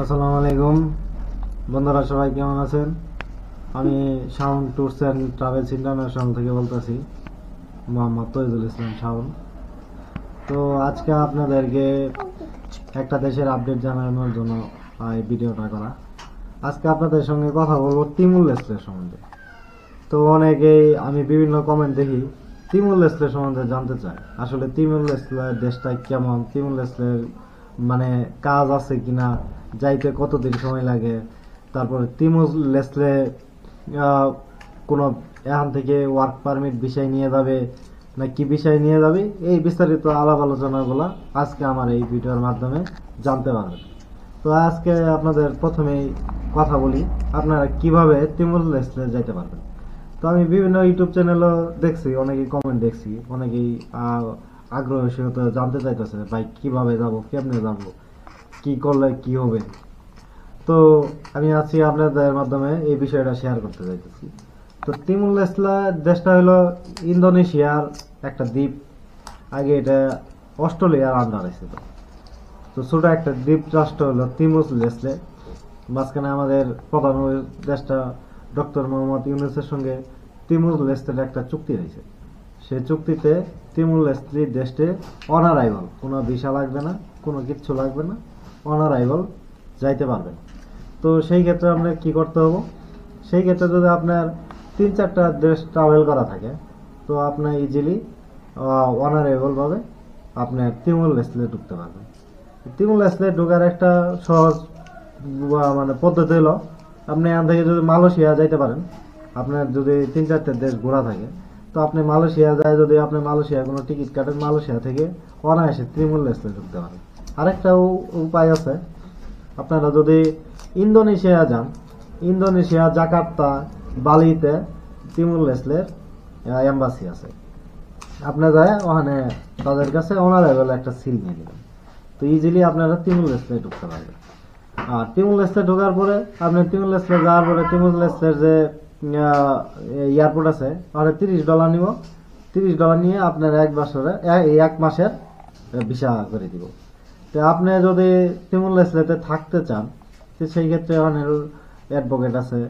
আসসালামু আলাইকুম বন্ধুরা, সবাই কেমন আছেন? আমি Shaon tours and travels international থেকে বলতেছি, মোহাম্মদ তৈজুল ইসলাম শাওন। তো আজকে আপনাদেরকে একটা দেশের আপডেট জানানোর জন্য এই ভিডিওটা করা। আজকে আপনাদের সঙ্গে কথা বলবো তিমুর লেস্লে সম্বন্ধে। তো অনেকেই আমি বিভিন্ন কমেন্ট দেখি তিমুর লেস্লে সম্বন্ধে জানতে চায়, আসলে তিমুর লেস্লে দেশটা কেমন, তিমুর লেস্লের মানে কাজ আছে কিনা, যাইতে কতদিন সময় লাগে, তারপরে তিমুর লেস্লে কোনো এখান থেকে ওয়ার্ক পারমিট বিষয় নিয়ে যাবে না কি বিষয় নিয়ে যাবে, এই বিস্তারিত আলাপ আলোচনাগুলো আজকে আমার এই ভিডিওর মাধ্যমে জানতে পারবেন। তো আজকে আপনাদের প্রথমেই কথা বলি আপনারা কিভাবে তিমুর লেস্লে যাইতে পারবেন। তো আমি বিভিন্ন ইউটিউব চ্যানেলও দেখছি, অনেকেই কমেন্ট দেখছি, অনেকেই আগ্রহের সাথে জানতে চাইতেছে ভাই কিভাবে যাব, কেমনে যাব, কি করলে কি হবে। তো আমি আজকে আপনাদের মাধ্যমে এই বিষয়টা শেয়ার করতে চাইতেছি। তো তিমুর লেস্লে দেশটা হলো ইন্দোনেশিয়ার একটা দ্বীপ। আগে এটা অস্ট্রেলিয়ার আন্ডারে ছিল। তো ছোট একটা দ্বীপ রাষ্ট্র হলো তিমুর লেস্লে। মাঝখানে আমাদের প্রধান দেশটা ডক্টর মোহাম্মদ ইউনূসের সঙ্গে তিমুর লেস্লের একটা চুক্তি হয়েছে। সেই চুক্তিতে তিমুর লেস্লে দেশে অনারাইভাল, কোনো ভিসা লাগবে না, কোনো কিচ্ছু লাগবে না, অনারাইভাল যাইতে পারবেন। তো সেই ক্ষেত্রে আপনার কি করতে হবে? সেই ক্ষেত্রে যদি আপনার 3-4টা দেশ ট্রাভেল করা থাকে, তো আপনার ইজিলি অনারেবল ভাবে আপনার তিমুর লেস্লে ঢুকতে পারবেন। তিমুর লেস্লে ঢোকার একটা সহজ মানে পদ্ধতি হলো, আপনি এখান থেকে যদি মালয়েশিয়া যাইতে পারেন, আপনার যদি 3-4টা দেশ ঘোরা থাকে, তো আপনি মালয়েশিয়া যায়, যদি আপনি মালয়েশিয়া কোনো টিকিট কাটেন, মালয়েশিয়া থেকে অনায়াসে তিমুর লেস্লে ঢুকতে পারেন। আরেকটা উপায় আছে, আপনারা যদি ইন্দোনেশিয়া যান, ইন্দোনেশিয়া জাকার্তা, বালিতে তিমুর লেস্লের এম্বাসি আছে। আপনারা যায় ওখানে তাদের কাছে অনারেবল একটা সিল নিয়ে নেবেন, তো ইজিলি আপনারা তিমুর লেস্লে ঢুকতে পারবেন। আর তিমুর লেস্লে ঢোকার পরে আপনি তিমুর লেস্লে যাওয়ার পরে তিমুর লেস্লের যে এয়ারপোর্ট আছে, ওখানে $30 নিব। $30 নিয়ে আপনার 1 মাসের ভিসা করে দিব। তো আপনি যদি তিমুর লেস্লেতে থাকতে চান, তো সেই ক্ষেত্রে অনেক অ্যাডভোকেট আছে।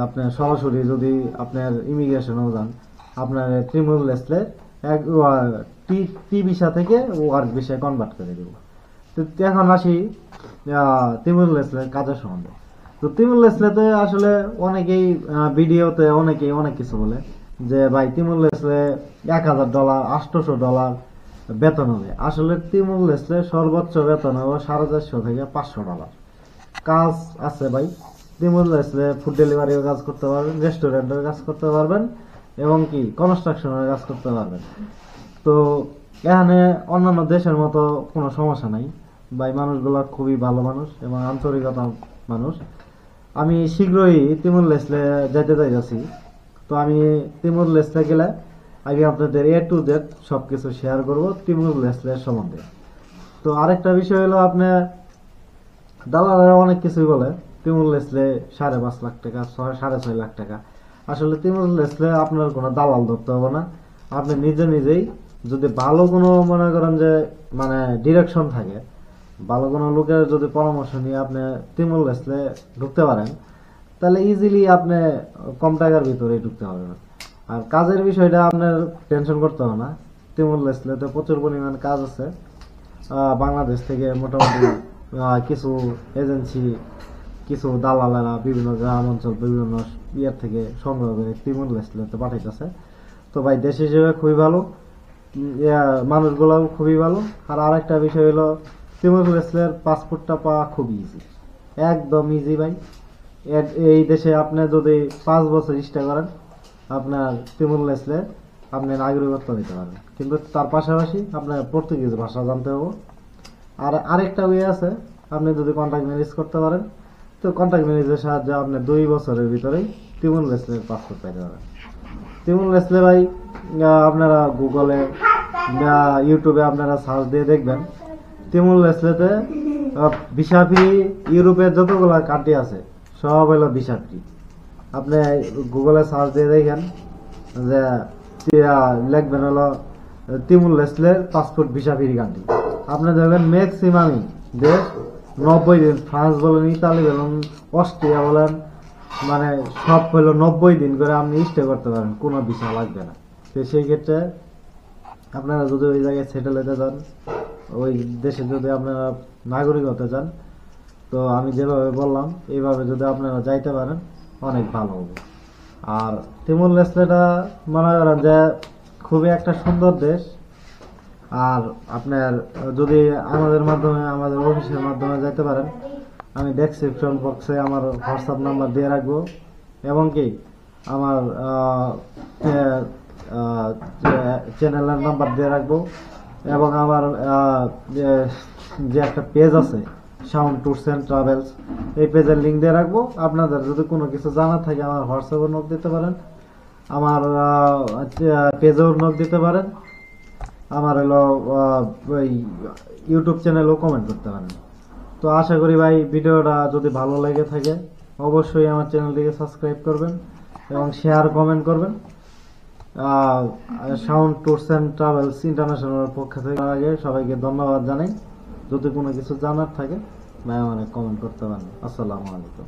আপনার সরাসরি যদি আপনার ইমিগ্রেশনেও যান, আপনার তিমুর লেস্লে টি ভিসা থেকে ওয়ার্ক ভিসায় কনভার্ট করে দিব। তো এখন আসি তিমুর লেস্লের কাজের সম্বন্ধে। তো তিমুর লেস্লেতে আসলে অনেকেই ভিডিওতে অনেকেই অনেক কিছু বলে যে ভাই তিমুর লেস্লে $1000, $800 বেতন হবে। আসলে তিমুর লেস্লে সর্বোচ্চ বেতন হবে $450 থেকে $500। কাজ আছে ভাই, তিমুর লেস্লে ফুড ডেলিভারির কাজ করতে পারবেন, রেস্টুরেন্টের কাজ করতে পারবেন, এবং কি কনস্ট্রাকশনের কাজ করতে পারবেন। তো এখানে অন্যান্য দেশের মতো কোনো সমস্যা নাই ভাই, মানুষগুলো খুবই ভালো মানুষ এবং আন্তরিকতা মানুষ। আমি শীঘ্রই তিমুর লেস্লে যেতে চাইছি। তো আমি তিমুর লেস্লে গেলে আমি আপনাদের A to Z সবকিছু শেয়ার করব তিমুর লেস্লের সম্বন্ধে। তো আরেকটা বিষয় হলো, আপনার দালালরা অনেক কিছুই বলে তিমুর লেস্লে 5.5 লাখ টাকা, 6.5 লাখ টাকা। আসলে তিমুর লেস্লে আপনার কোনো দালাল ধরতে হবে না। আপনি নিজেই যদি ভালো কোনো মনে করেন যে মানে ডিরেকশন থাকে, ভালো কোনো লোকের যদি পরামর্শ নিয়ে আপনি তিমুর লেস্লে ঢুকতে পারেন, তাহলে ইজিলি আপনি কম টাকার ভিতরে ঢুকতে পারবেন। আর কাজের বিষয়টা আপনার টেনশন করতে হবে না। তিমুর লেস্লেতে প্রচুর পরিমাণ কাজ আছে। বাংলাদেশ থেকে মোটামুটি কিছু এজেন্সি, কিছু দালালেরা বিভিন্ন গ্রাম অঞ্চল, বিভিন্ন ইয়ের থেকে সংগ্রহ করে তিমুর লেস্লেতে পাঠাইতেছে। তো ভাই দেশ হিসেবে খুবই ভালো, মানুষগুলোও খুবই ভালো। আর আরেকটা বিষয় হলো, তিমুর লেস্লের পাসপোর্টটা পাওয়া খুব ইজি, একদম ইজি ভাই। এই দেশে আপনি যদি 5 বছর স্টে করেন, আপনার তিমুর লেস্লে আপনি নাগরিকত্ব নিতে পারেন, কিন্তু তার পাশাপাশি আপনার পর্তুগিজ ভাষা জানতে হবে। আর আরেকটা ওয়ে আছে, আপনি যদি কন্ট্রাক্ট ম্যারেজ করতে পারেন, তো কন্ট্রাক্ট ম্যারেজের সাহায্যে আপনি 2 বছরের ভিতরেই তিমুর লেস্লের পাসপোর্ট পাইতে পারেন। তিমুর লেস্লে ভাই আপনারা গুগলে বা ইউটিউবে আপনারা সার্চ দিয়ে দেখবেন, তিমুর লেস্লেতে ভিসা ফ্রি। ইউরোপের যতগুলো কান্ট্রি আছে সব হলো ভিসা ফ্রি। আপনি গুগলে সার্চ দিয়ে দেখেন যে লিখবেন হলো তিমুর লেস্লের পাসপোর্ট ভিসা ফ্রি কান্ট্রি, আপনি দেখবেন ম্যাক্সিমামই দেশ 90 দিন, ফ্রান্স বলেন, ইতালি বলেন, অস্ট্রিয়া বলেন, মানে সব হলো 90 দিন করে আপনি স্টে করতে পারেন, কোনো ভিসা লাগবে না। তো সেই ক্ষেত্রে আপনারা যদি ওই জায়গায় সেটেল হতে চান, ওই দেশে যদি আপনারা নাগরিক হতে চান, তো আমি যেভাবে বললাম এইভাবে যদি আপনারা যাইতে পারেন অনেক ভালো হবে। আর তিমুর লেস্টেটা মনে করেন যে খুবই একটা সুন্দর দেশ। আর আপনার যদি আমাদের মাধ্যমে, আমাদের অফিসের মাধ্যমে যাইতে পারেন, আমি ডেসক্রিপশন বক্সে আমার হোয়াটসঅ্যাপ নাম্বার দিয়ে রাখবো, এবং কি আমার চ্যানেলের নাম্বার দিয়ে রাখবো, এবং আমার যে একটা পেজ আছে শাওন ট্যুরস অ্যান্ড ট্রাভেলস, এই পেজের লিঙ্ক দিয়ে রাখবো। আপনাদের যদি কোনো কিছু জানার থাকে আমার হোয়াটসঅ্যাপে নক দিতে পারেন, আমার পেজেও নক দিতে পারেন, আমার হলো ওই ইউটিউব চ্যানেলেও কমেন্ট করতে পারেন। তো আশা করি ভাই ভিডিওটা যদি ভালো লেগে থাকে অবশ্যই আমার চ্যানেলটিকে সাবস্ক্রাইব করবেন এবং শেয়ার কমেন্ট করবেন। Shaon tours and travels international পক্ষ থেকে আগে সবাইকে ধন্যবাদ জানাই। যদি কোনো কিছু জানার থাকে ভাই আমাকে কমেন্ট করতে পারেন। আসসালামু আলাইকুম।